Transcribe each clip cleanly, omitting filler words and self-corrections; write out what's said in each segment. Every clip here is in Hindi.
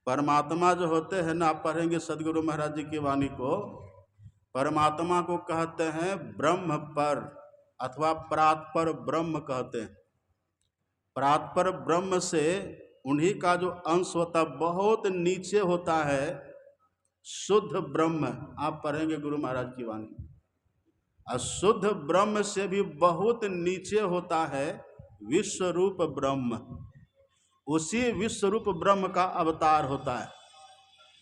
परमात्मा जो होते हैं ना, आप पढ़ेंगे सदगुरु महाराज जी की वाणी को, परमात्मा को कहते हैं ब्रह्म पर अथवा परात्पर ब्रह्म कहते हैं। परात्पर ब्रह्म से उन्हीं का जो अंश होता है बहुत नीचे होता है, शुद्ध ब्रह्म। आप पढ़ेंगे गुरु महाराज की वाणी, और शुद्ध ब्रह्म से भी बहुत नीचे होता है विश्वरूप ब्रह्म। उसी विश्वरूप ब्रह्म का अवतार होता है।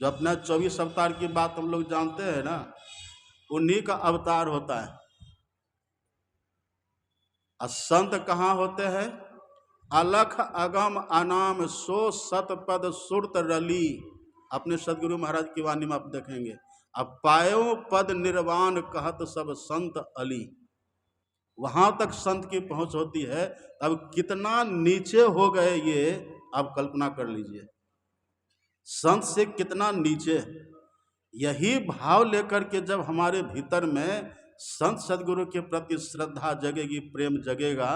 जो अपना 24 अवतार की बात हम लोग जानते हैं ना, उन्हीं का अवतार होता है। और संत कहाँ होते हैं? अलख अगम अनाम सो सतपद सुरत रली। अपने सदगुरु महाराज की वाणी में आप देखेंगे, अब पायो पद निर्वाण कहत सब संत अली। वहां तक संत की पहुंच होती है। अब कितना नीचे हो गए ये आप कल्पना कर लीजिए, संत से कितना नीचे। यही भाव लेकर के जब हमारे भीतर में संत सदगुरु के प्रति श्रद्धा जगेगी, प्रेम जगेगा,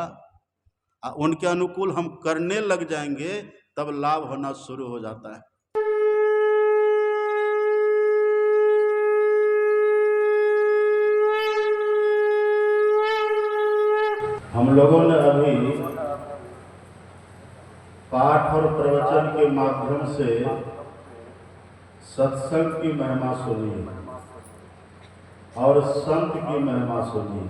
उनके अनुकूल हम करने लग जाएंगे, तब लाभ होना शुरू हो जाता है। हम लोगों ने अभी पाठ और प्रवचन के माध्यम से सत्संग की महिमा सुनी और संत की महिमा सुनी।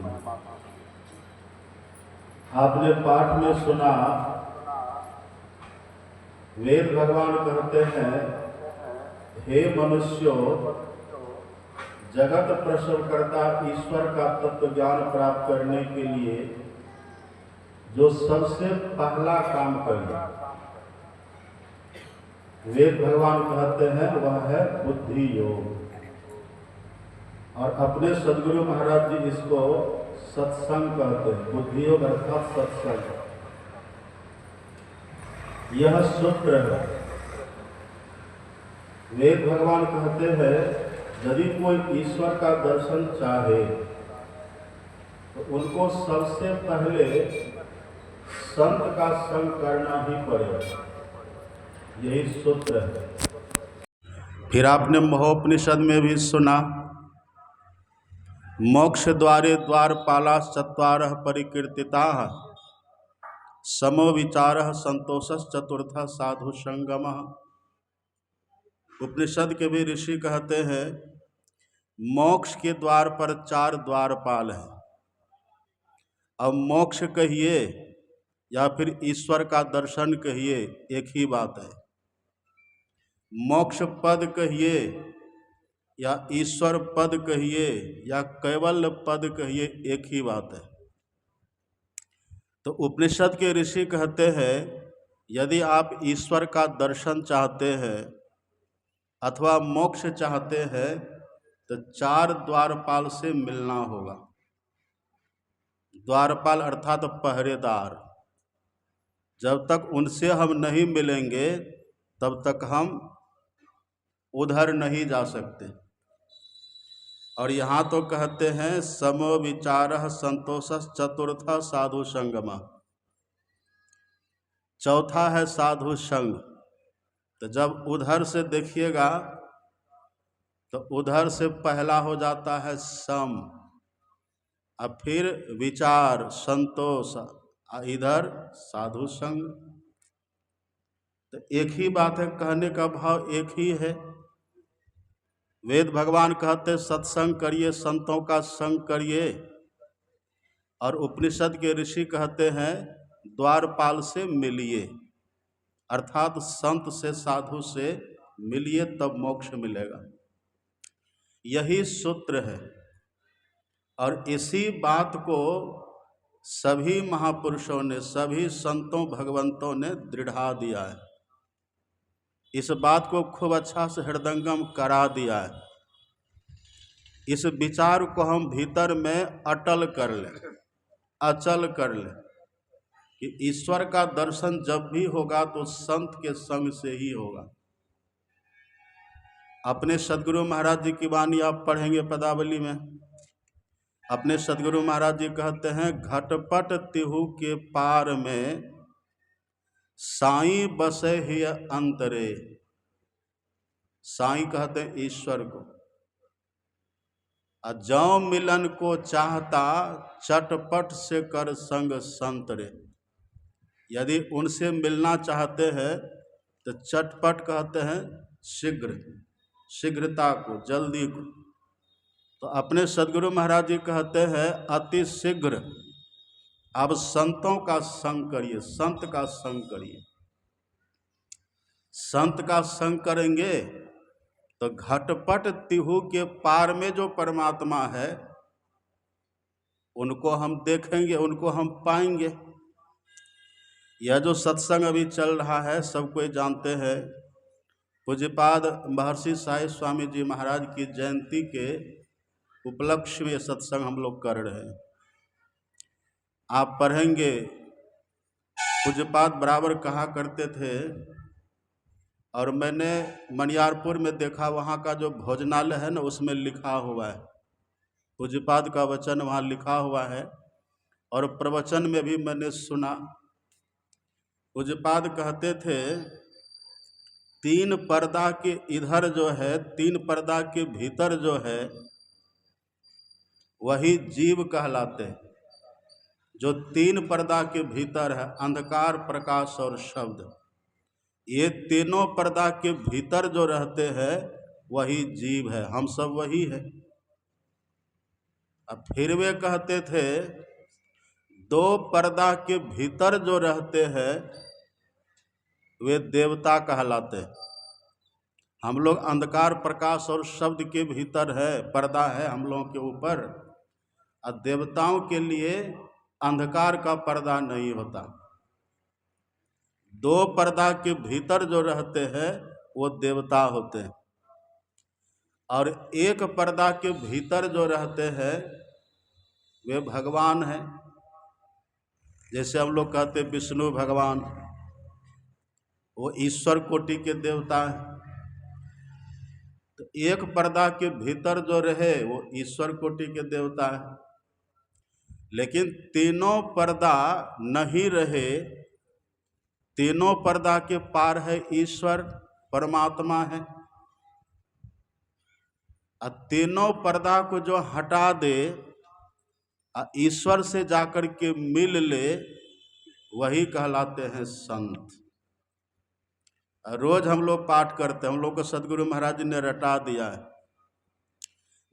आपने पाठ में सुना, वेद भगवान कहते हैं, हे मनुष्यों, जगत प्रसवकर्ता ईश्वर का तत्व ज्ञान प्राप्त करने के लिए जो सबसे पहला काम करिए, वेद भगवान कहते हैं, वह है बुद्धि योग। और अपने सदगुरु महाराज जी इसको सत्संग कहते हैं। बुद्धि योग अर्थात सत्संग, यह सूत्र है। वेद भगवान कहते हैं, यदि कोई ईश्वर का दर्शन चाहे तो उनको सबसे पहले संत का संग करना ही पड़ेगा। यही सूत्र है। फिर आपने महोपनिषद में भी सुना, मोक्ष द्वारे द्वारपाला चत्वारः परिकीर्तिताः समो विचारः संतोषः चतुर्थः साधु संगमः। उपनिषद के भी ऋषि कहते हैं, मोक्ष के द्वार पर 4 द्वारपाल हैं। अब मोक्ष कहिए या फिर ईश्वर का दर्शन कहिए, एक ही बात है। मोक्ष पद कहिए या ईश्वर पद कहिए या कैवल्य पद कहिए, एक ही बात है। तो उपनिषद के ऋषि कहते हैं, यदि आप ईश्वर का दर्शन चाहते हैं अथवा मोक्ष चाहते हैं तो 4 द्वारपाल से मिलना होगा। द्वारपाल अर्थात पहरेदार। जब तक उनसे हम नहीं मिलेंगे तब तक हम उधर नहीं जा सकते। और यहाँ तो कहते हैं, समो विचारः संतोषः चतुर्थः साधु संगमः। चौथा है साधु संग। तो जब उधर से देखिएगा तो उधर से पहला हो जाता है सम, अब फिर विचार संतोष, इधर साधु संग। तो एक ही बात है, कहने का भाव एक ही है। वेद भगवान कहते सत्संग करिए, संतों का संग करिए, और उपनिषद के ऋषि कहते हैं द्वारपाल से मिलिए, अर्थात संत से साधु से मिलिए, तब मोक्ष मिलेगा। यही सूत्र है। और इसी बात को सभी महापुरुषों ने, सभी संतों भगवंतों ने दृढ़ा दिया है। इस बात को खूब अच्छा से हृदयंगम करा दिया है। इस विचार को हम भीतर में अटल कर लें, अचल कर लें कि ईश्वर का दर्शन जब भी होगा तो संत के संग से ही होगा। अपने सदगुरु महाराज जी की वाणी आप पढ़ेंगे पदावली में, अपने सदगुरु महाराज जी कहते हैं, घटपट तिहु के पार में साईं बसे ही अंतरे। साईं कहते हैं ईश्वर को। जौ मिलन को चाहता, चटपट से कर संग संत रे। यदि उनसे मिलना चाहते हैं तो चटपट कहते हैं शीघ्र, शीघ्रता को, जल्दी को। तो अपने सदगुरु महाराज जी कहते हैं अति शीघ्र अब संतों का संग करिए, संत का संग करिए। संत का संग करेंगे तो घटपट तिहु के पार में जो परमात्मा है उनको हम देखेंगे, उनको हम पाएंगे। यह जो सत्संग अभी चल रहा है सब कोई जानते हैं, पूज्यपाद महर्षि साई स्वामी जी महाराज की जयंती के उपलक्ष्य में सत्संग हम लोग कर रहे हैं। आप पढ़ेंगे, पूज्यपाद बराबर कहा करते थे, और मैंने मनियारपुर में देखा, वहाँ का जो भोजनालय है ना उसमें लिखा हुआ है, पूज्यपाद का वचन वहाँ लिखा हुआ है, और प्रवचन में भी मैंने सुना। पूज्यपाद कहते थे 3 पर्दा के इधर जो है, 3 पर्दा के भीतर जो है वही जीव कहलाते हैं। जो 3 पर्दा के भीतर है, अंधकार, प्रकाश और शब्द, ये तीनों पर्दा के भीतर जो रहते हैं वही जीव है, हम सब वही है। अब फिर वे कहते थे 2 पर्दा के भीतर जो रहते हैं वे देवता कहलाते हैं। हम लोग अंधकार, प्रकाश और शब्द के भीतर है, पर्दा है हम लोगों के ऊपर, और देवताओं के लिए अंधकार का पर्दा नहीं होता। 2 पर्दा के भीतर जो रहते हैं वो देवता होते हैं, और 1 पर्दा के भीतर जो रहते हैं वे भगवान हैं। जैसे हम लोग कहते हैं विष्णु भगवान, वो ईश्वर कोटि के देवता हैं। तो 1 पर्दा के भीतर जो रहे वो ईश्वर कोटि के देवता है। लेकिन तीनों पर्दा नहीं रहे, तीनों पर्दा के पार है ईश्वर, परमात्मा है। और तीनों पर्दा को जो हटा दे, ईश्वर से जाकर के मिल ले, वही कहलाते हैं संत। रोज हम लोग पाठ करते हैं, हम लोग को सदगुरु महाराज ने रटा दिया है,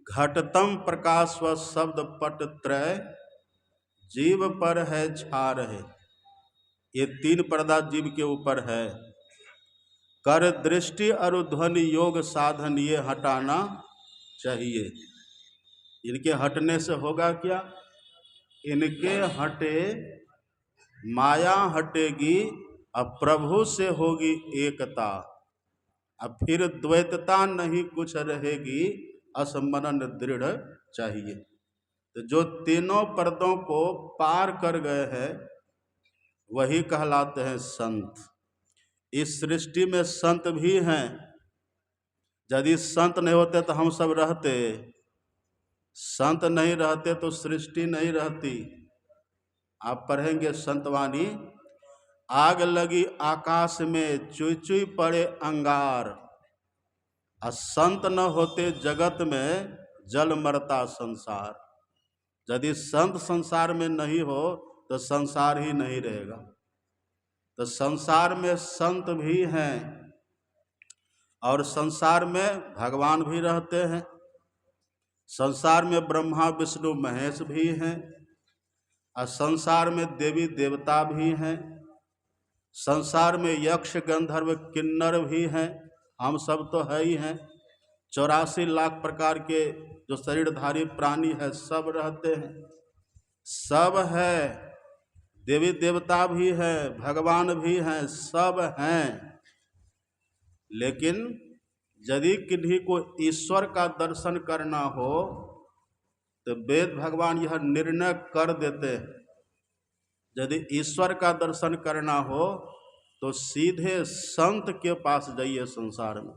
घटतम प्रकाश व शब्द पट त्रय जीव पर है छार है। ये 3 पर्दा जीव के ऊपर है। कर दृष्टि और ध्वनि योग साधन ये हटाना चाहिए। इनके हटने से होगा क्या? इनके हटे माया हटेगी, अब प्रभु से होगी एकता, अब फिर द्वैतता नहीं कुछ रहेगी, असमनन दृढ़ चाहिए। तो जो तीनों पर्दों को पार कर गए हैं वही कहलाते हैं संत। इस सृष्टि में संत भी हैं। यदि संत नहीं होते तो हम सब रहते, संत नहीं रहते तो सृष्टि नहीं रहती। आप पढ़ेंगे संतवाणी, आग लगी आकाश में चुई चुई पड़े अंगार, और संत न होते जगत में जल मरता संसार। यदि संत संसार में नहीं हो तो संसार ही नहीं रहेगा। तो संसार में संत भी हैं और संसार में भगवान भी रहते हैं। संसार में ब्रह्मा विष्णु महेश भी हैं, और संसार में देवी देवता भी हैं। संसार में यक्ष गंधर्व किन्नर भी हैं, हम सब तो है ही हैं। 84 लाख प्रकार के जो शरीरधारी प्राणी है सब रहते हैं, सब है। देवी देवता भी है, भगवान भी हैं, सब हैं। लेकिन यदि किन्हीं को ईश्वर का दर्शन करना हो तो वेद भगवान यह निर्णय कर देते हैं, यदि ईश्वर का दर्शन करना हो तो सीधे संत के पास जाइए संसार में।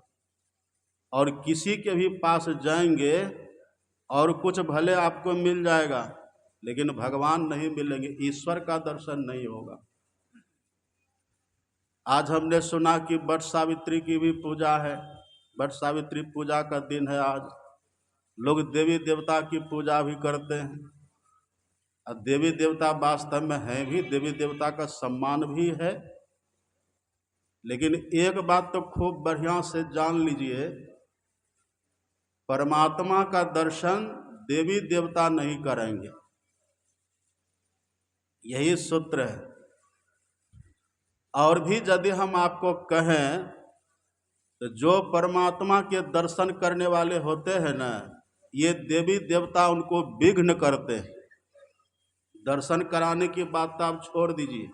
और किसी के भी पास जाएंगे और कुछ भले आपको मिल जाएगा, लेकिन भगवान नहीं मिलेंगे, ईश्वर का दर्शन नहीं होगा। आज हमने सुना कि वट सावित्री की भी पूजा है, वट सावित्री पूजा का दिन है आज। लोग देवी देवता की पूजा भी करते हैं, और देवी देवता वास्तव में हैं भी, देवी देवता का सम्मान भी है। लेकिन एक बात तो खूब बढ़िया से जान लीजिए, परमात्मा का दर्शन देवी देवता नहीं करेंगे, यही सूत्र है। और भी यदि हम आपको कहें तो जो परमात्मा के दर्शन करने वाले होते हैं ना, ये देवी देवता उनको विघ्न करते हैं। दर्शन कराने की बात तो आप छोड़ दीजिए,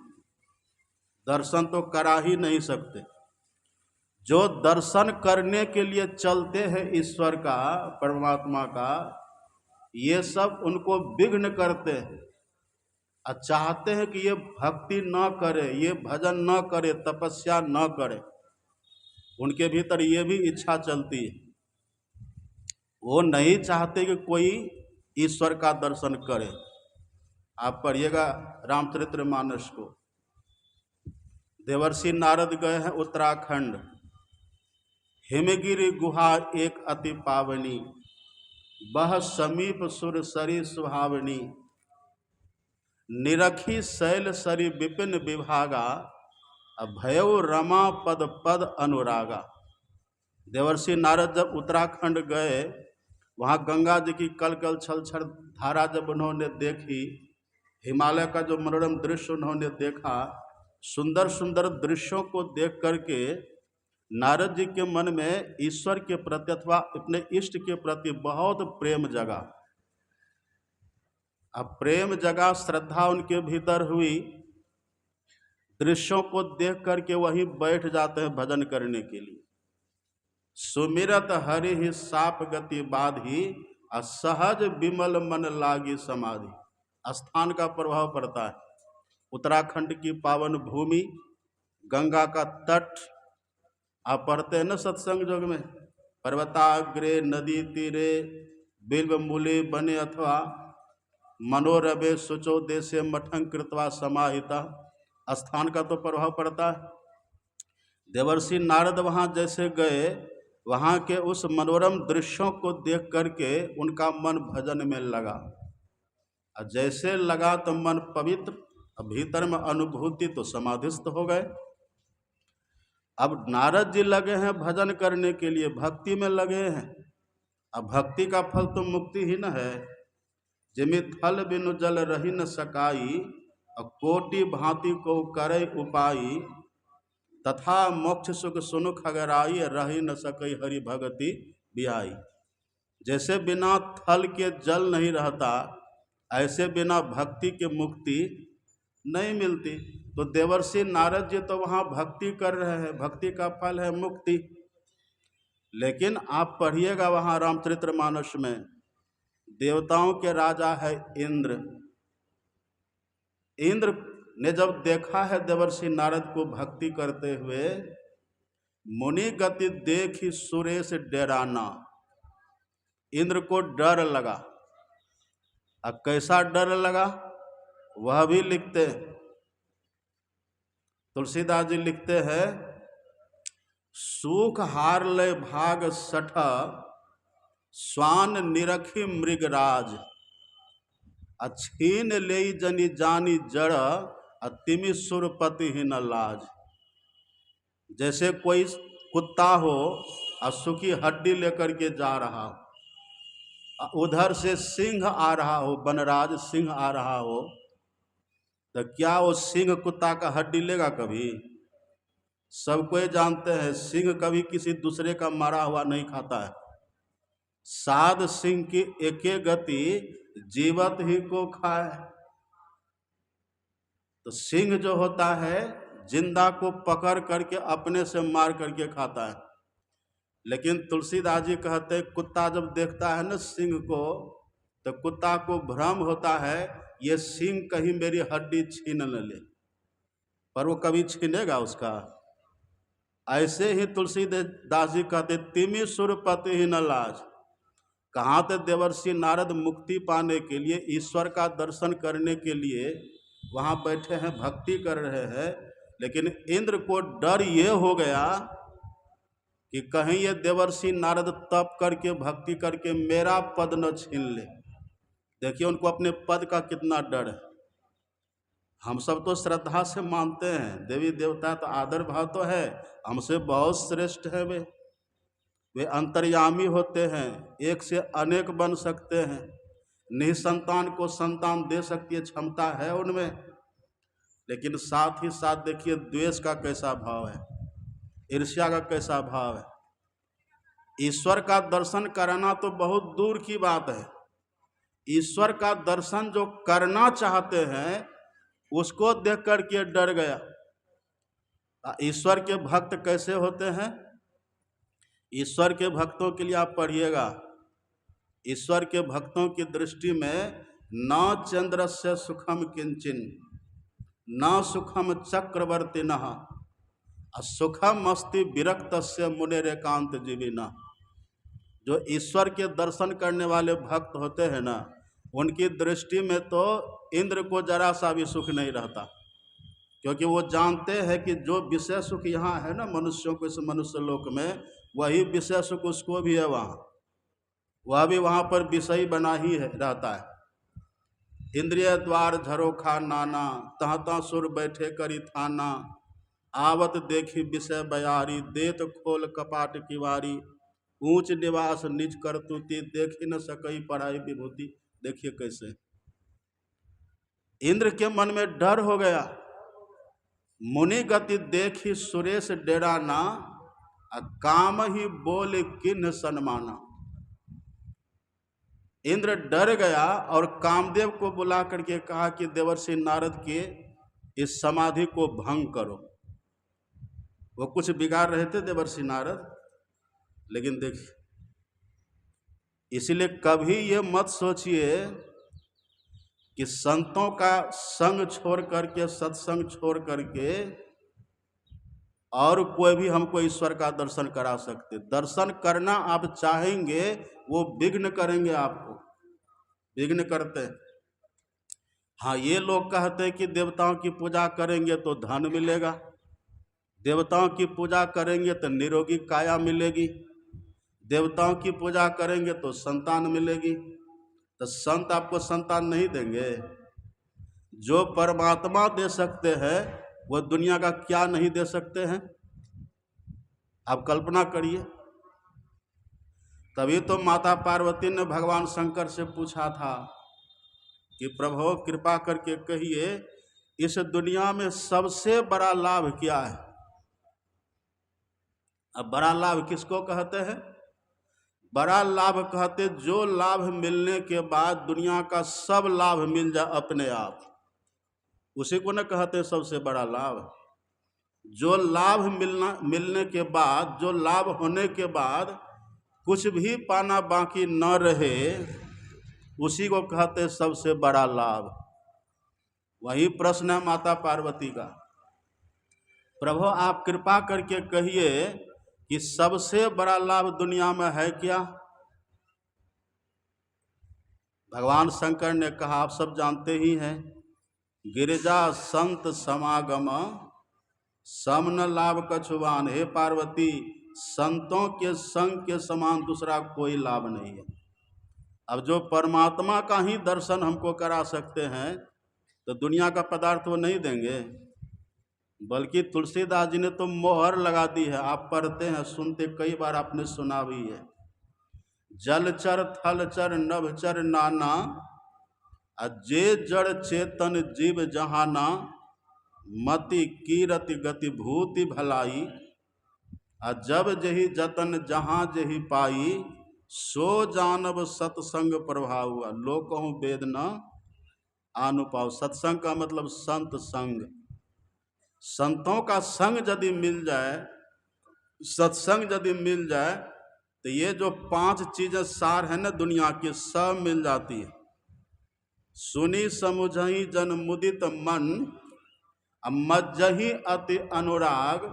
दर्शन तो करा ही नहीं सकते। जो दर्शन करने के लिए चलते हैं ईश्वर का, परमात्मा का, ये सब उनको विघ्न करते हैं और चाहते हैं कि ये भक्ति न करे, ये भजन न करे, तपस्या न करे। उनके भीतर ये भी इच्छा चलती है, वो नहीं चाहते कि कोई ईश्वर का दर्शन करे। आप पढ़िएगा रामचरितमानस को। देवर्षि नारद गए हैं उत्तराखंड, हिमगिरि गुहा एक अति पावनी, बह समीप सुर सरी सुहावनी, निरखी शैल सरी विपिन विभागा, भयउ रमा पद पद अनुरागा। देवर्षि नारद जब उत्तराखंड गए, वहाँ गंगा जी की कल कल छल छल धारा जब उन्होंने देखी, हिमालय का जो मनोरम दृश्य उन्होंने देखा, सुंदर सुंदर दृश्यों को देख करके नारद जी के मन में ईश्वर के प्रति अथवा अपने इष्ट के प्रति बहुत प्रेम जगा। अब प्रेम जगा, श्रद्धा उनके भीतर हुई, दृश्यों को देख करके वहीं बैठ जाते हैं भजन करने के लिए। सुमिरत हरि ही साप गति बाधी, असहज विमल मन लागी समाधि। स्थान का प्रभाव पड़ता है। उत्तराखंड की पावन भूमि, गंगा का तट, आप पढ़ते हैं ना सत्संग योग में, पर्वताग्रे नदी तीरे बिल्व मूले बने अथवा मनोरवे शुचो देशे मठं कृत्वा समाहिता। स्थान का तो प्रभाव पड़ता है। देवर्षि नारद वहाँ जैसे गए, वहाँ के उस मनोरम दृश्यों को देख करके उनका मन भजन में लगा, और जैसे लगा तो मन पवित्र, भीतर में अनुभूति तो समाधिस्थ हो गए। अब नारद जी लगे हैं भजन करने के लिए, भक्ति में लगे हैं। अब भक्ति का फल तो मुक्ति ही न है। जिमि थल बिनु जल रही न सकाई, कोटि भांति को करे उपाई, तथा मोक्ष सुख सुनु खगराई, रही न सकई हरि भगति बियाई। जैसे बिना थल के जल नहीं रहता, ऐसे बिना भक्ति के मुक्ति नहीं मिलती। तो देवर्षि नारद जी तो वहाँ भक्ति कर रहे हैं, भक्ति का फल है मुक्ति। लेकिन आप पढ़िएगा वहाँ रामचरितमानस में, देवताओं के राजा है इंद्र। इंद्र ने जब देखा है देवर्षि नारद को भक्ति करते हुए, मुनि गति देखी सुरेश डेराना। इंद्र को डर लगा। अब कैसा डर लगा वह भी लिखते हैं, तुलसीदास जी लिखते हैं, सूख हार ले भाग सठ, स्वान निरखी मृगराज, छीन ले जनी जानी जड़, तिमि सुरपति ही न लाज। जैसे कोई कुत्ता हो और सूखी हड्डी लेकर के जा रहा हो, उधर से सिंह आ रहा हो, वनराज सिंह आ रहा हो, तो क्या वो सिंह कुत्ता का हड्डी लेगा कभी? सब कोई जानते हैं सिंह कभी किसी दूसरे का मारा हुआ नहीं खाता है। साध सिंह की एके गति जीवत ही को खाए। तो सिंह जो होता है जिंदा को पकड़ करके अपने से मार करके खाता है। लेकिन तुलसीदास जी कहते हैं, कुत्ता जब देखता है ना सिंह को, तो कुत्ता को भ्रम होता है ये सिंह कहीं मेरी हड्डी छीन न ले, पर वो कभी छीनेगा उसका? ऐसे ही तुलसीदास जी कहते, तिमि सुरपति ही न लाज। कहाँ थे देवर्षि नारद मुक्ति पाने के लिए, ईश्वर का दर्शन करने के लिए वहाँ बैठे हैं, भक्ति कर रहे हैं। लेकिन इंद्र को डर ये हो गया कि कहीं ये देवर्षि नारद तप करके भक्ति करके मेरा पद न छीन ले। देखिए उनको अपने पद का कितना डर है। हम सब तो श्रद्धा से मानते हैं, देवी देवता तो आदर भाव तो है, हमसे बहुत श्रेष्ठ है वे अंतर्यामी होते हैं, एक से अनेक बन सकते हैं, निसंतान को संतान दे सकती है, क्षमता है उनमें। लेकिन साथ ही साथ देखिए द्वेष का कैसा भाव है, ईर्ष्या का कैसा भाव है। ईश्वर का दर्शन कराना तो बहुत दूर की बात है, ईश्वर का दर्शन जो करना चाहते हैं उसको देख करके डर गया। ईश्वर के भक्त कैसे होते हैं? ईश्वर के भक्तों के लिए आप पढ़िएगा, ईश्वर के भक्तों की दृष्टि में न चंद्रस्य सुखम किंचिन न सुखम चक्रवर्तिनः सुखम अस्ति विरक्तस्य मुनेरेकांत जीविनः। जो ईश्वर के दर्शन करने वाले भक्त होते हैं ना, उनकी दृष्टि में तो इंद्र को जरा सा भी सुख नहीं रहता, क्योंकि वो जानते हैं कि जो विषय सुख यहाँ है ना मनुष्यों को इस मनुष्य लोक में, वही विषय सुख उसको भी है वहाँ, वह भी वहाँ पर विषय बना ही है रहता है। इंद्रिय द्वार झरोखा नाना तहता सुर बैठे करी थाना आवत देखी विषय बयारी देत खोल कपाट किवारी ऊंच निवास निज करतुति देखी न सकई पढ़ाई विभूति। देखिए कैसे इंद्र के मन में डर हो गया। मुनि गति देखी सुरेश डेराना काम ही बोले किन्ह सन्माना। इंद्र डर गया और कामदेव को बुला करके कहा कि देवर्षि नारद के इस समाधि को भंग करो। वो कुछ बिगाड़ रहे थे देवर्षि नारद, लेकिन देखिए इसलिए कभी ये मत सोचिए कि संतों का संग छोड़ करके सत्संग छोड़ करके और कोई भी हमको ईश्वर का दर्शन करा सकते। दर्शन करना आप चाहेंगे वो विघ्न करेंगे, आपको विघ्न करते हैं। हाँ, ये लोग कहते हैं कि देवताओं की पूजा करेंगे तो धन मिलेगा, देवताओं की पूजा करेंगे तो निरोगी काया मिलेगी, देवताओं की पूजा करेंगे तो संतान मिलेगी। तो संत आपको संतान नहीं देंगे? जो परमात्मा दे सकते हैं वो दुनिया का क्या नहीं दे सकते हैं? आप कल्पना करिए। तभी तो माता पार्वती ने भगवान शंकर से पूछा था कि प्रभु कृपा करके कहिए इस दुनिया में सबसे बड़ा लाभ क्या है? अब बड़ा लाभ किसको कहते हैं? बड़ा लाभ कहते जो लाभ मिलने के बाद दुनिया का सब लाभ मिल जाए अपने आप, उसी को न कहते सबसे बड़ा लाभ। जो लाभ मिलने के बाद, जो लाभ होने के बाद कुछ भी पाना बाकी न रहे, उसी को कहते सबसे बड़ा लाभ। वही प्रश्न है माता पार्वती का। प्रभु आप कृपा करके कहिए कि सबसे बड़ा लाभ दुनिया में है क्या? भगवान शंकर ने कहा, आप सब जानते ही हैं, गिरिजा संत समागम समन लाभ कछुवान। हे पार्वती, संतों के संग के समान दूसरा कोई लाभ नहीं है। अब जो परमात्मा का ही दर्शन हमको करा सकते हैं तो दुनिया का पदार्थ वो नहीं देंगे। बल्कि तुलसीदास जी ने तो मोहर लगा दी है, आप पढ़ते हैं सुनते, कई बार आपने सुना भी है। जलचर थलचर नभचर नाना जे जड़ चेतन जीव जहाना मति कीरति गति भूति भलाई जब जही जतन जहाँ जही पाई सो जानब सत्संग प्रभाव हुआ लोक कहूँ वेद न अनुपाव। सत्संग का मतलब संत संग। संतों का संग यदि मिल जाए, सत्संग यदि मिल जाए तो ये जो 5 चीजें सार है ना दुनिया की, सब मिल जाती है। सुनी समुझही जन मुदित मन मज्जही अति अनुराग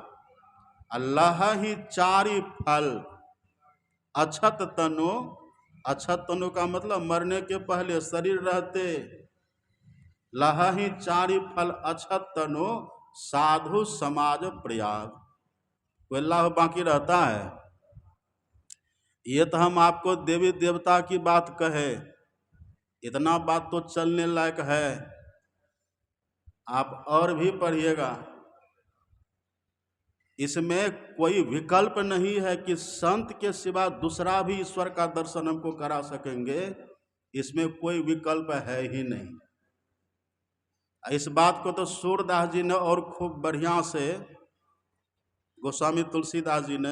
अल्लाह ही चारि फल अछत तनु। अछत तनु का मतलब मरने के पहले शरीर रहते। लही चारि फल अछत तनु साधु समाज प्रयाग। कोई लाभ बाकी रहता है? ये तो हम आपको देवी देवता की बात कहे, इतना बात तो चलने लायक है। आप और भी पढ़िएगा, इसमें कोई विकल्प नहीं है कि संत के सिवा दूसरा भी ईश्वर का दर्शन हमको करा सकेंगे, इसमें कोई विकल्प है ही नहीं। इस बात को तो सूरदास जी ने और खूब बढ़िया से, गोस्वामी तुलसीदास जी ने,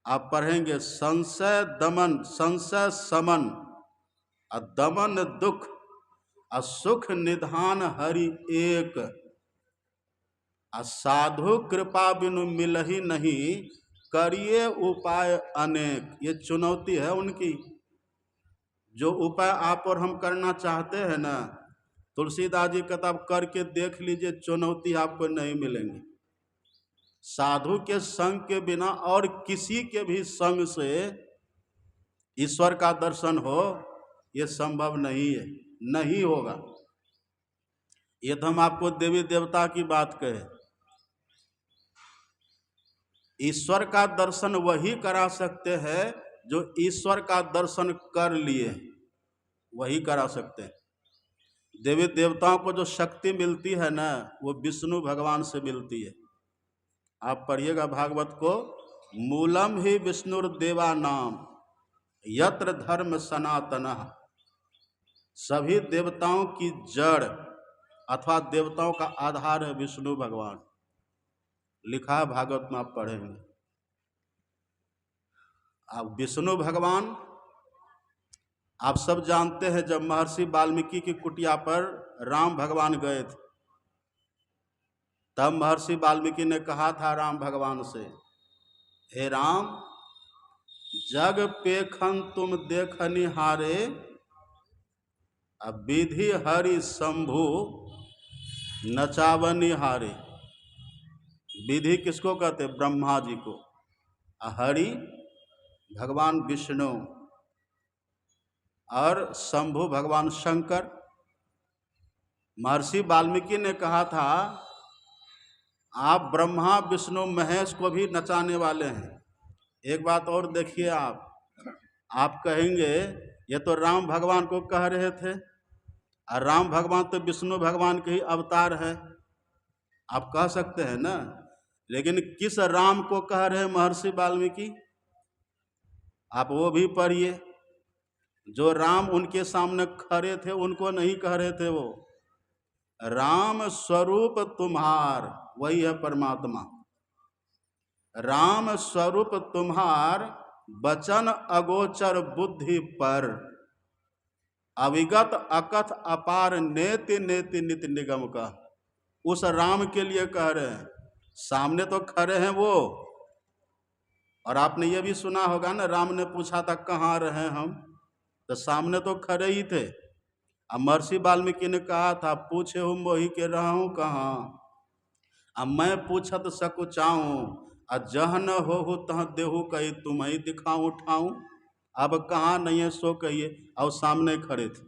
आप पढ़ेंगे, संशय दमन, संशय समन, दमन दुख, सुख निधान हरि एक, साधु कृपा बिनु मिलहि नहीं, करिए उपाय अनेक। ये चुनौती है उनकी। जो उपाय आप और हम करना चाहते हैं ना, तुलसीदास जी किताब करके देख लीजिए, चुनौती आपको नहीं मिलेंगी। साधु के संग के बिना और किसी के भी संग से ईश्वर का दर्शन हो, ये संभव नहीं है, नहीं होगा। ये तो हम आपको देवी देवता की बात कहे। ईश्वर का दर्शन वही करा सकते हैं जो ईश्वर का दर्शन कर लिए, वही करा सकते हैं। देवी देवताओं को जो शक्ति मिलती है ना, वो विष्णु भगवान से मिलती है। आप पढ़िएगा भागवत को, मूलम ही विष्णुर्देवा नाम यत्र धर्म सनातनः। सभी देवताओं की जड़ अथवा देवताओं का आधार है विष्णु भगवान, लिखा है भागवत में, आप पढ़ेंगे। अब विष्णु भगवान आप सब जानते हैं, जब महर्षि वाल्मीकि की कुटिया पर राम भगवान गए थे, तब महर्षि वाल्मीकि ने कहा था राम भगवान से, हे राम, जग पेखन तुम देखनि हारे, अब विधि हरि शंभु नचावनि हारे। विधि किसको कहते? ब्रह्मा जी को। हरि भगवान विष्णु, और शंभु भगवान शंकर। महर्षि वाल्मीकि ने कहा था, आप ब्रह्मा विष्णु महेश को भी नचाने वाले हैं। एक बात और देखिए, आप कहेंगे ये तो राम भगवान को कह रहे थे, और राम भगवान तो विष्णु भगवान के ही अवतार है, आप कह सकते हैं ना। लेकिन किस राम को कह रहे महर्षि वाल्मीकि? आप वो भी पढ़िए। जो राम उनके सामने खड़े थे उनको नहीं कह रहे थे, वो राम स्वरूप तुम्हार, वही है परमात्मा। राम स्वरूप तुम्हार, वचन अगोचर बुद्धि पर, अविगत अकथ अपार नेति नेति नित निगम का। उस राम के लिए कह रहे हैं, सामने तो खड़े हैं वो। और आपने ये भी सुना होगा ना, राम ने पूछा था कहाँ रहे हम, तो सामने तो खड़े ही थे। अब महर्षि वाल्मीकि ने कहा था, पूछे हूँ मोहि के रहूँ कहाँ, अब मैं पूछत सकुचाऊँ, जह न हो तह देहु कही तुम्हें दिखाऊँ उठाऊँ। अब कहाँ नहीं है सो कहिए, और सामने खड़े थे।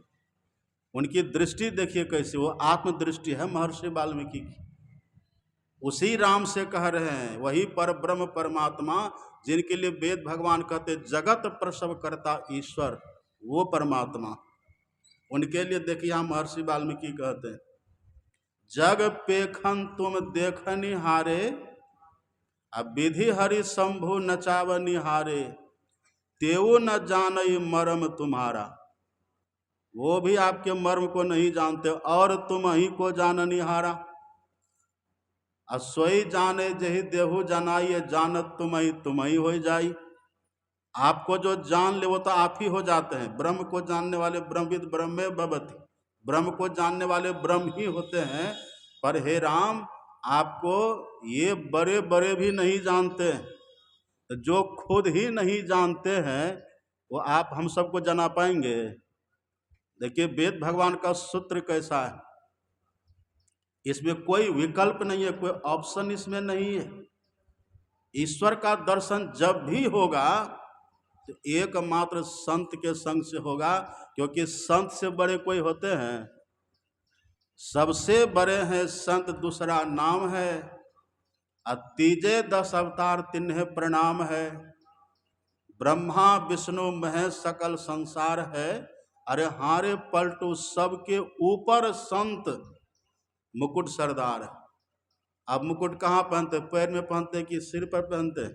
उनकी दृष्टि देखिए कैसी, वो आत्मदृष्टि है महर्षि वाल्मीकि की। उसी राम से कह रहे हैं, वही पर ब्रह्म परमात्मा जिनके लिए वेद भगवान कहते जगत प्रसव करता ईश्वर, वो परमात्मा। उनके लिए देखिए हम महर्षि वाल्मीकि कहते हैं, जग पेखन तुम देखनि हारे, अब विधि हरि शंभु नचावनि हारे, तेऊ न जानई मर्म तुम्हारा। वो भी आपके मर्म को नहीं जानते, और तुम ही को जाननि हारा। सोई जाने जही देहु जनाई, जानत तुम ही हो जाई। आपको जो जान ले वो तो आप ही हो जाते हैं। ब्रह्म को जानने वाले ब्रह्मविद ब्रह्मे भवति, ब्रह्म को जानने वाले ब्रह्म ही होते हैं। पर हे राम, आपको ये बड़े बड़े भी नहीं जानते, जो खुद ही नहीं जानते हैं वो आप हम सबको जना पाएंगे? देखिए वेद भगवान का सूत्र कैसा है, इसमें कोई विकल्प नहीं है, कोई ऑप्शन इसमें नहीं है। ईश्वर का दर्शन जब भी होगा तो एकमात्र संत के संग से होगा, क्योंकि संत से बड़े कोई होते हैं? सबसे बड़े हैं संत, दूसरा नाम है। तीजे 10 अवतार तिन्हें प्रणाम है। ब्रह्मा विष्णु महेश सकल संसार है, अरे हारे पलटू सबके ऊपर संत मुकुट सरदार है। अब मुकुट कहाँ पहनते, पैर में पहनते कि सिर पर पहनते?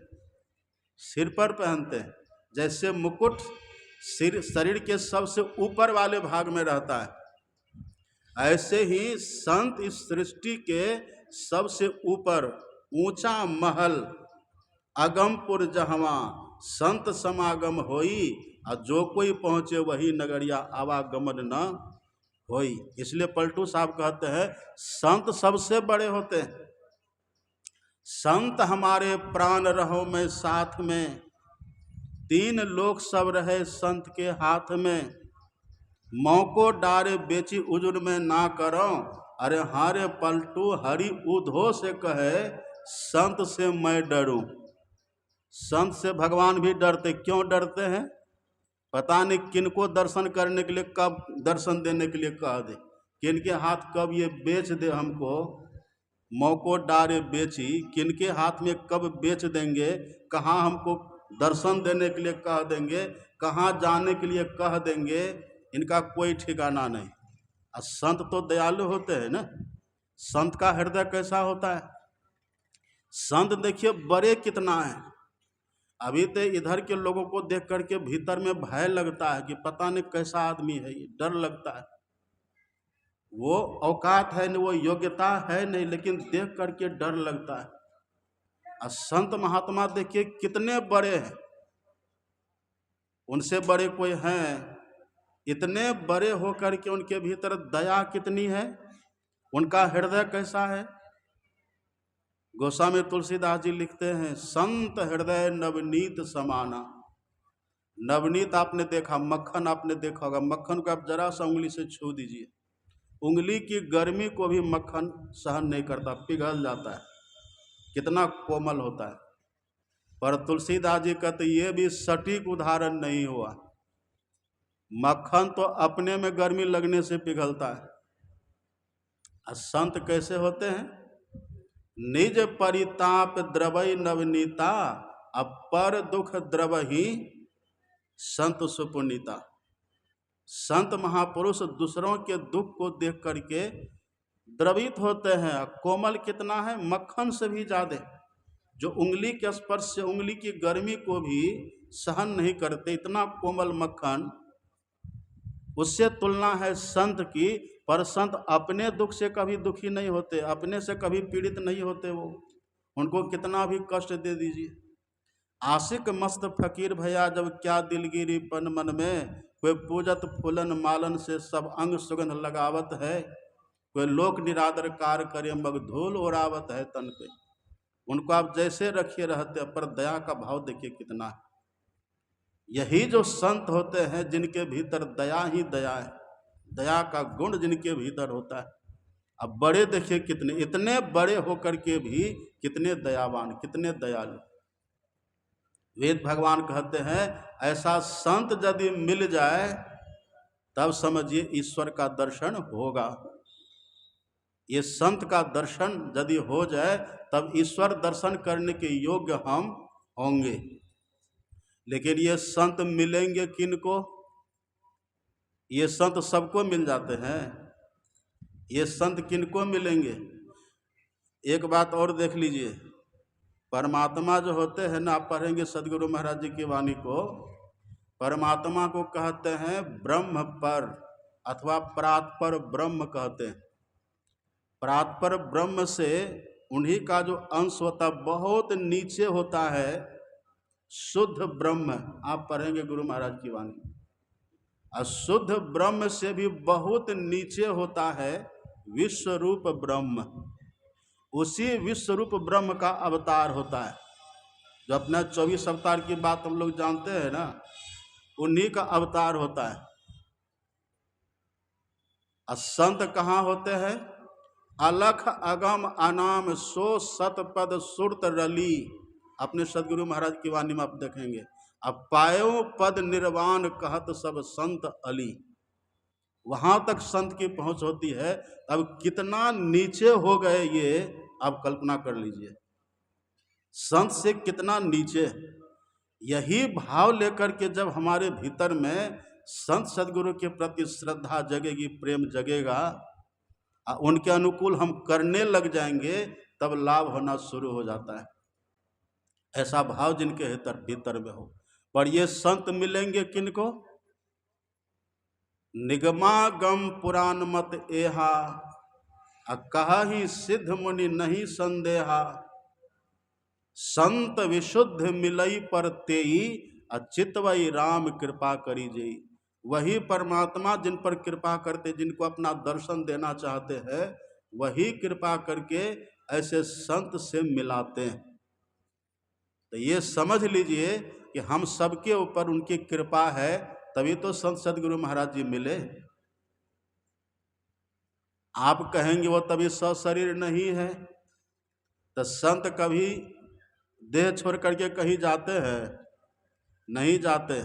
सिर पर पहनते हैं। जैसे मुकुट सिर शरीर के सबसे ऊपर वाले भाग में रहता है, ऐसे ही संत इस सृष्टि के सबसे ऊपर ऊंचा महल अगमपुर जहवा संत समागम होई, और जो कोई पहुंचे वही नगरिया आवागमन न होई। इसलिए पलटू साहब कहते हैं संत सबसे बड़े होते हैं। संत हमारे प्राण रहो में साथ में, तीन लोक सब रहे संत के हाथ में। मौको डारे बेची उजुर में ना करो, अरे हारे पलटू हरि उधो से कहे संत से मैं डरूं। संत से भगवान भी डरते। क्यों डरते हैं? पता नहीं किनको दर्शन करने के लिए, कब दर्शन देने के लिए कह दे, किनके हाथ कब ये बेच दे हमको। मौको डारे बेची, किनके हाथ में कब बेच देंगे, कहाँ हमको दर्शन देने के लिए कह देंगे, कहाँ जाने के लिए कह देंगे, इनका कोई ठिकाना नहीं। और संत तो दयालु होते हैं ना। संत का हृदय कैसा होता है? संत देखिए बड़े कितना है। अभी तो इधर के लोगों को देख करके भीतर में भय लगता है कि पता नहीं कैसा आदमी है ये, डर लगता है। वो औकात है नहीं, वो योग्यता है नहीं, लेकिन देख करके डर लगता है। और संत महात्मा देखिए कितने बड़े हैं, उनसे बड़े कोई हैं? इतने बड़े होकर के उनके भीतर दया कितनी है, उनका हृदय कैसा है। गोस्वामी तुलसीदास जी लिखते हैं संत हृदय नवनीत समाना। नवनीत आपने देखा, मक्खन आपने देखा होगा, मक्खन को आप जरा सा उंगली से छू दीजिए, उंगली की गर्मी को भी मक्खन सहन नहीं करता, पिघल जाता है, कितना कोमल होता है। पर तुलसीदास जी कहते ये भी सटीक उदाहरण नहीं हुआ। मक्खन तो अपने में गर्मी लगने से पिघलता है। और संत कैसे होते हैं? निज परिताप द्रवई नवनीता, अपर दुख द्रवही संत सुपुनीता। संत महापुरुष दूसरों के दुख को देख करके द्रवित होते हैं। कोमल कितना है? मक्खन से भी ज्यादा, जो उंगली के स्पर्श से उंगली की गर्मी को भी सहन नहीं करते, इतना कोमल मक्खन। उससे तुलना है संत की। पर संत अपने दुख से कभी दुखी नहीं होते, अपने से कभी पीड़ित नहीं होते। वो उनको कितना भी कष्ट दे दीजिए। आशिक मस्त फकीर भैया जब क्या दिलगिरी पन मन में, कोई पूजत फूलन मालन से सब अंग सुगंध लगावत है, कोई लोक निरादर कार करे मग धूल ओरावत है तन पे। उनको आप जैसे रखिए रहते, पर दया का भाव देखिए कितना है। यही जो संत होते हैं जिनके भीतर दया ही दया है, दया का गुण जिनके भीतर होता है। अब बड़े देखिए कितने, इतने बड़े होकर के भी कितने दयावान, कितने दयालु। वेद भगवान कहते हैं ऐसा संत यदि मिल जाए तब समझिए ईश्वर का दर्शन होगा। ये संत का दर्शन यदि हो जाए तब ईश्वर दर्शन करने के योग्य हम होंगे। लेकिन ये संत मिलेंगे किनको? ये संत सबको मिल जाते हैं? ये संत किनको मिलेंगे? एक बात और देख लीजिए, परमात्मा जो होते हैं ना, आप पढ़ेंगे सदगुरु महाराज जी की वाणी को, परमात्मा को कहते हैं ब्रह्म पर अथवा प्रातपर ब्रह्म कहते हैं। प्रातपर ब्रह्म से उन्हीं का जो अंश होता है बहुत नीचे होता है, शुद्ध ब्रह्म। आप पढ़ेंगे गुरु महाराज की वाणी, और शुद्ध ब्रह्म से भी बहुत नीचे होता है विश्व रूप ब्रह्म। उसी विश्व रूप ब्रह्म का अवतार होता है। जो अपना 24 अवतार की बात हम लोग जानते हैं ना, उन्हीं का अवतार होता है। और संत कहाँ होते हैं? अलख अगम अनाम सो सतपद सुरत रली। अपने सदगुरु महाराज की वाणी में आप देखेंगे, अब पायो पद निर्वाण कहत सब संत अली। वहां तक संत की पहुंच होती है। अब कितना नीचे हो गए ये आप कल्पना कर लीजिए, संत से कितना नीचे। यही भाव लेकर के जब हमारे भीतर में संत सदगुरु के प्रति श्रद्धा जगेगी, प्रेम जगेगा, उनके अनुकूल हम करने लग जाएंगे, तब लाभ होना शुरू हो जाता है। ऐसा भाव जिनके भीतर में हो। पर ये संत मिलेंगे किनको? निगमागम पुराण मत एहा, कहाही सिद्ध मुनि नहीं संदेहा। संत विशुद्ध मिलई पर तेई, चितवई राम कृपा करी जेई। वही परमात्मा जिन पर कृपा करते, जिनको अपना दर्शन देना चाहते हैं, वही कृपा करके ऐसे संत से मिलाते हैं। तो ये समझ लीजिए कि हम सबके ऊपर उनकी कृपा है, तभी तो संत सदगुरु महाराज जी मिले। आप कहेंगे वो तभी सशरीर नहीं है, तो संत कभी देह छोड़ करके कहीं जाते हैं? नहीं जाते।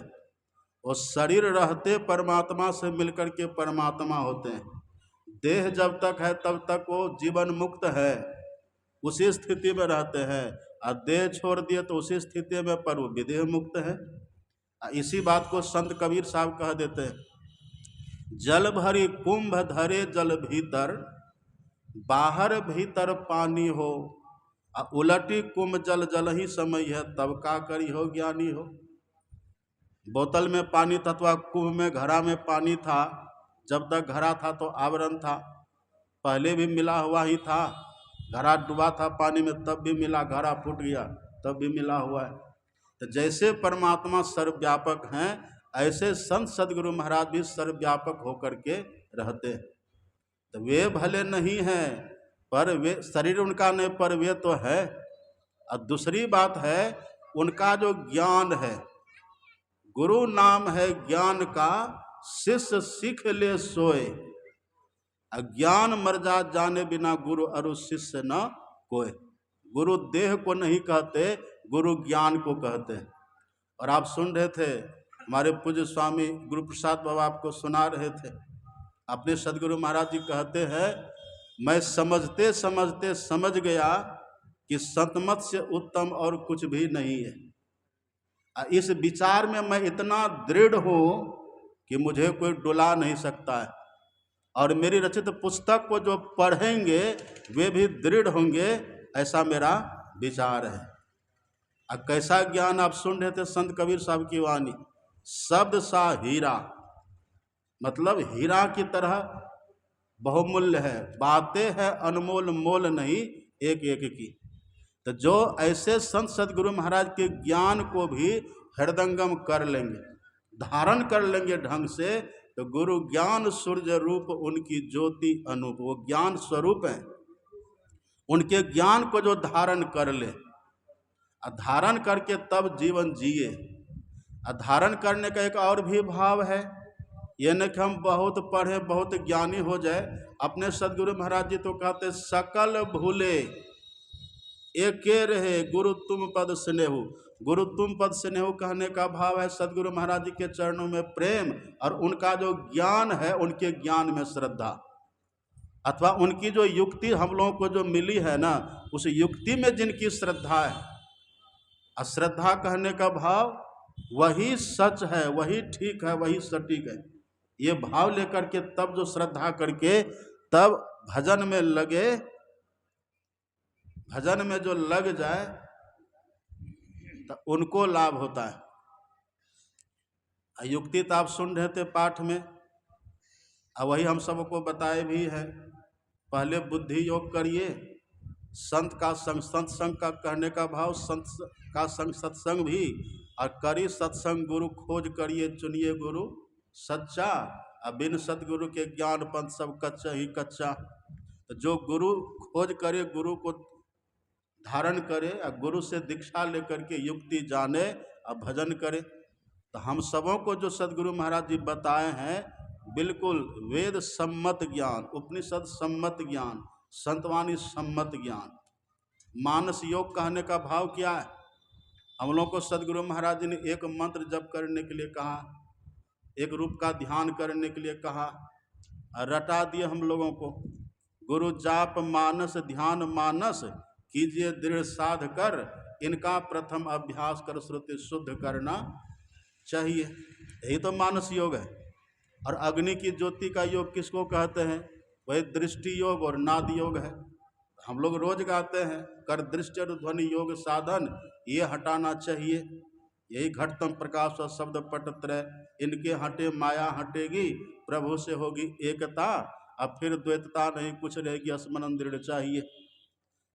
वो शरीर रहते परमात्मा से मिलकर के परमात्मा होते हैं। देह जब तक है तब तक वो जीवन मुक्त है, उसी स्थिति में रहते हैं, और देह छोड़ दिए तो उसी स्थिति में पर वो विदेह मुक्त है। इसी बात को संत कबीर साहब कह देते हैं, जल भरी कुंभ धरे जल भीतर, बाहर भीतर पानी हो। उलटी कुंभ जल जल ही समय है, तब का करी हो ज्ञानी हो। बोतल में पानी था, अथवा कुंभ में घड़ा में पानी था, जब तक घड़ा था तो आवरण था, पहले भी मिला हुआ ही था। घड़ा डूबा था पानी में तब भी मिला, घड़ा फूट गया तब भी मिला हुआ है। तो जैसे परमात्मा सर्वव्यापक हैं, ऐसे संत सदगुरु महाराज भी सर्वव्यापक होकर के रहते हैं। तो वे भले नहीं हैं, पर वे शरीर उनका नहीं, पर वे तो है। और दूसरी बात है, उनका जो ज्ञान है, गुरु नाम है ज्ञान का, शिष्य सीख ले सोए। अज्ञान मर जा जाने बिना गुरु अरु शिष्य न कोय। गुरु देह को नहीं कहते, गुरु ज्ञान को कहते हैं। और आप सुन रहे थे, हमारे पूज्य स्वामी गुरु प्रसाद बाबा आपको सुना रहे थे, अपने सदगुरु महाराज जी कहते हैं, मैं समझते समझते समझ गया कि संतमत से उत्तम और कुछ भी नहीं है। इस विचार में मैं इतना दृढ़ हूँ कि मुझे कोई डुला नहीं सकता है। और मेरी रचित पुस्तक को जो पढ़ेंगे वे भी दृढ़ होंगे, ऐसा मेरा विचार है। अब कैसा ज्ञान आप सुन रहे थे संत कबीर साहब की वाणी, शब्द सा हीरा, मतलब हीरा की तरह बहुमूल्य है, बातें हैं अनमोल मोल नहीं एक एक की। तो जो ऐसे संत सदगुरु महाराज के ज्ञान को भी हृदंगम कर लेंगे, धारण कर लेंगे ढंग से, तो गुरु ज्ञान सूर्य रूप उनकी ज्योति अनूप, वो ज्ञान स्वरूप है। उनके ज्ञान को जो धारण कर ले, धारण करके तब जीवन जिए। धारण करने का एक और भी भाव है, ये न कि हम बहुत पढ़े बहुत ज्ञानी हो जाए। अपने सदगुरु महाराज जी तो कहते, सकल भूले एके रहे गुरु तुम पद स्नेहु। गुरु तुम पद स्नेहु कहने का भाव है सदगुरु महाराज जी के चरणों में प्रेम, और उनका जो ज्ञान है उनके ज्ञान में श्रद्धा, अथवा उनकी जो युक्ति हम लोगों को जो मिली है ना, उस युक्ति में जिनकी श्रद्धा है। अश्रद्धा कहने का भाव वही सच है, वही ठीक है, वही सटीक है। ये भाव लेकर के तब जो श्रद्धा करके तब भजन में लगे, भजन में जो लग जाए तो उनको लाभ होता है। युक्ति तो आप सुन रहे थे पाठ में, और वही हम सबको बताए भी है। पहले बुद्धि योग करिए, संत का संग, संत संग का कहने का भाव संत का संग सत्संग भी, और करी सत्संग गुरु खोज करिए चुनिए गुरु सच्चा। बिन सतगुरु के ज्ञान पंथ सब कच्चा ही कच्चा। तो जो गुरु खोज करे, गुरु को धारण करे, और गुरु से दीक्षा लेकर के युक्ति जाने और भजन करे। तो हम सबों को जो सदगुरु महाराज जी बताए हैं, बिल्कुल वेद सम्मत ज्ञान, उपनिषद सम्मत ज्ञान, संतवाणी सम्मत ज्ञान। मानस योग कहने का भाव क्या है? हम लोगों को सदगुरु महाराज जी ने एक मंत्र जप करने के लिए कहा, एक रूप का ध्यान करने के लिए कहा, रटा दिए हम लोगों को। गुरु जाप मानस ध्यान मानस, कीजिए दृढ़ साध कर, इनका प्रथम अभ्यास कर श्रुति शुद्ध करना चाहिए। यही तो मानस योग है। और अग्नि की ज्योति का योग किसको कहते हैं? वही दृष्टि योग और नाद योग है। हम लोग रोज गाते हैं, कर दृष्टि और ध्वनि योग साधन, ये हटाना चाहिए। यही घटतम प्रकाश और शब्द पट त्रय, इनके हटे माया हटेगी, प्रभु से होगी एकता, अब फिर द्वैतता नहीं कुछ रहेगी, स्मरण दृढ़ चाहिए।